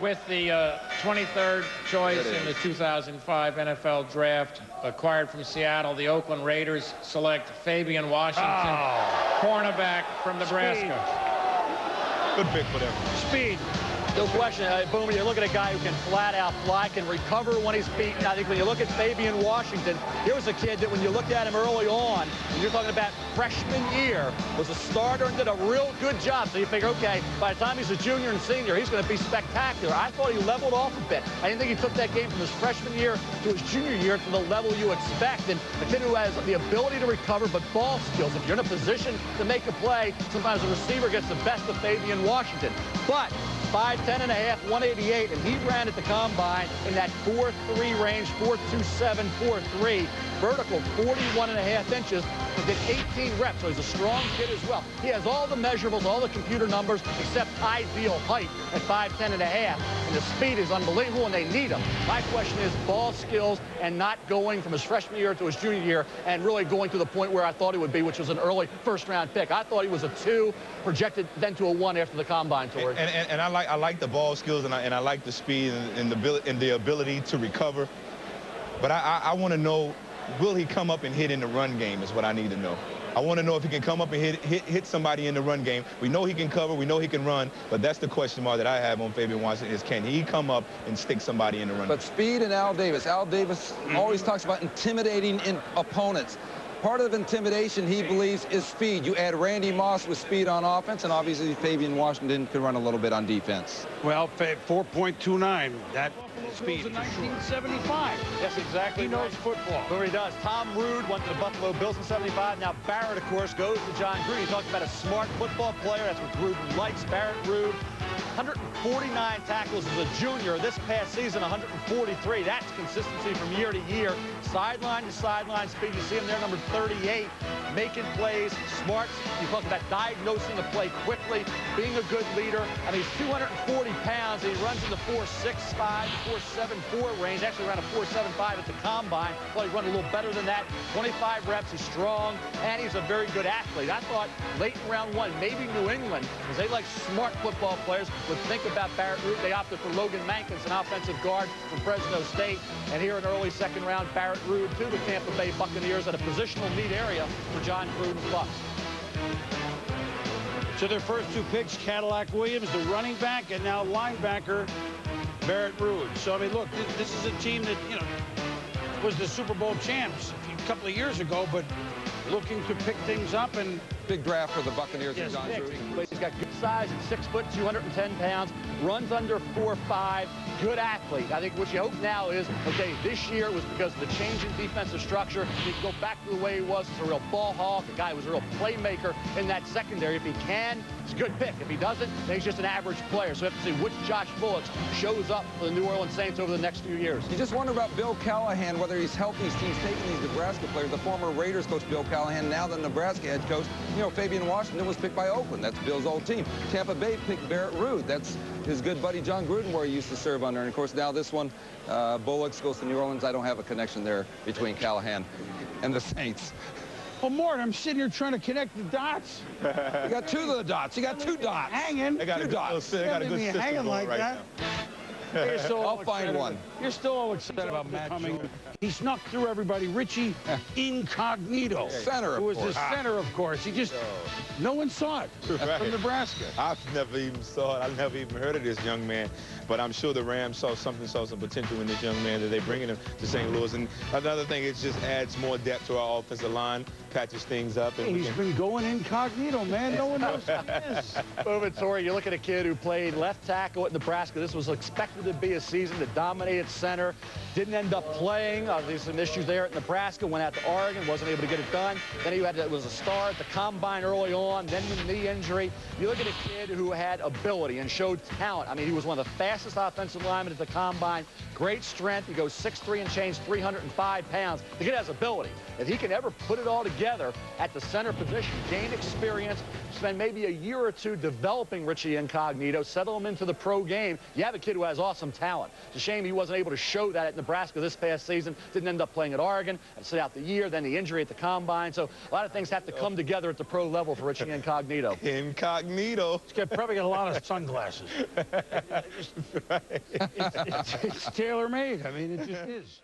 With the 23rd choice in the 2005 NFL Draft, acquired from Seattle, the Oakland Raiders select Fabian Washington, cornerback from Nebraska. Good pick for them. Speed. No question, Boomer, you look at a guy who can flat out fly, can recover when he's beaten. I think when you look at Fabian Washington, here was a kid that when you looked at him early on, and you're talking about freshman year, was a starter and did a real good job. So you figure, okay, by the time he's a junior and senior, he's going to be spectacular. I thought he leveled off a bit. I didn't think he took that game from his freshman year to his junior year to the level you expect. And a kid who has the ability to recover, but ball skills. If you're in a position to make a play, sometimes a receiver gets the best of Fabian Washington. But 5'10 and a half, 188, and he ran at the combine in that 4.3 range, 4.27, 4.3. Vertical, 41 and a half inches, and did 18 reps, so he's a strong kid as well. He has all the measurables, all the computer numbers, except ideal height at 5'10 and a half, and the speed is unbelievable, and they need him. My question is ball skills and not going from his freshman year to his junior year and really going to the point where I thought he would be, which was an early first-round pick. I thought he was a 2, projected then to a 1 after the combine tour. And I like the ball skills, and I like the speed and the ability to recover. But I want to know, will he come up and hit in the run game is what I need to know. I want to know if he can come up and hit somebody in the run game. We know he can cover, we know he can run, but that's the question mark that I have on Fabian Washington is, can he come up and stick somebody in the run game? But speed and Al Davis. Al Davis always talks about intimidating opponents. Part of intimidation, he believes, is speed. You add Randy Moss with speed on offense, and obviously Fabian Washington could run a little bit on defense. Well, 4.29. That speed. In 1975. Yes, exactly. He knows football. Who he does. Tom Ruud went to the Buffalo Bills in 75. Now Barrett, of course, goes to John Gruden. He talks about a smart football player. That's what Gruden likes. Barrett, Ruud. 149 tackles as a junior. This past season, 143. That's consistency from year to year. Sideline to sideline speed. You see him there, number 38. Making plays, smart. You talk about diagnosing the play quickly, being a good leader. I mean, he's 240 pounds. And he runs in the 4.65, 4.74 range. Actually ran a 4.75 at the combine. Well, he run a little better than that. 25 reps. He's strong, and he's a very good athlete. I thought late in round 1, maybe New England, because they like smart football players, would think about Barrett Ruud. They opted for Logan Mankins, an offensive guard from Fresno State. And here in early second round, Barrett Ruud to the Tampa Bay Buccaneers at a positional need area for John Gruden's Bucks. So their first 2 picks, Cadillac Williams, the running back, and now linebacker Barrett Ruud. So, I mean, look, this is a team that, you know, was the Super Bowl champs a couple of years ago, but looking to pick things up. And big draft for the Buccaneers and John Gruden. He's got good size, 6 foot, 210 pounds, runs under 4.5, good athlete. I think what you hope now is, okay, this year was because of the change in defensive structure. He can go back to the way he was as a real ball hawk, a guy who was a real playmaker in that secondary. If he can, it's a good pick. If he doesn't, then he's just an average player. So we have to see which Josh Bullocks shows up for the New Orleans Saints over the next few years. You just wonder about Bill Callahan, whether he's helped these teams taking these Nebraska players. The former Raiders coach Bill Callahan, now the Nebraska head coach. You know, Fabian Washington was picked by Oakland. That's Bill's old team. Tampa Bay picked Barrett Ruud. That's his good buddy John Gruden, where he used to serve under. And, of course, now this one, Bullocks goes to New Orleans. I don't have a connection there between Callahan and the Saints. Well, Mort, I'm sitting here trying to connect the dots. You got 2 of the dots. You got 2 dots. Hanging. They got a good system hanging like right that. now. I'll find one. You're still all excited about Matt coming. He snuck through everybody. Richie Incognito. Center, who was of course. the center, of course. He just, no one saw it from Nebraska. I've never even saw it. I've never even heard of this young man. But I'm sure the Rams saw some potential in this young man that they're bringing him to St. Louis. And another thing, it just adds more depth to our offensive line, patches things up. And He's been going incognito, man. No one knows who he is. Moving, Tori, you look at a kid who played left tackle at Nebraska. This was expected to be a season to dominate at center. Didn't end up playing. There's some issues there at Nebraska. Went out to Oregon, wasn't able to get it done. Then he was a star at the combine early on. Then the knee injury. You look at a kid who had ability and showed talent. I mean, he was one of the fastest offensive linemen at the combine. Great strength. He goes 6'3" and change, 305 pounds. The kid has ability. If he can ever put it all together at the center position, gain experience, spend maybe a year or 2 developing Richie Incognito, settle him into the pro game, you have a kid who has awesome talent. It's a shame he wasn't able to show that at Nebraska this past season. Didn't end up playing at Oregon, and sit out the year, then the injury at the Combine. So a lot of things have to come together at the pro level for Richie Incognito. Incognito. He's probably got a lot of sunglasses. It's tailor-made. I mean, it just is.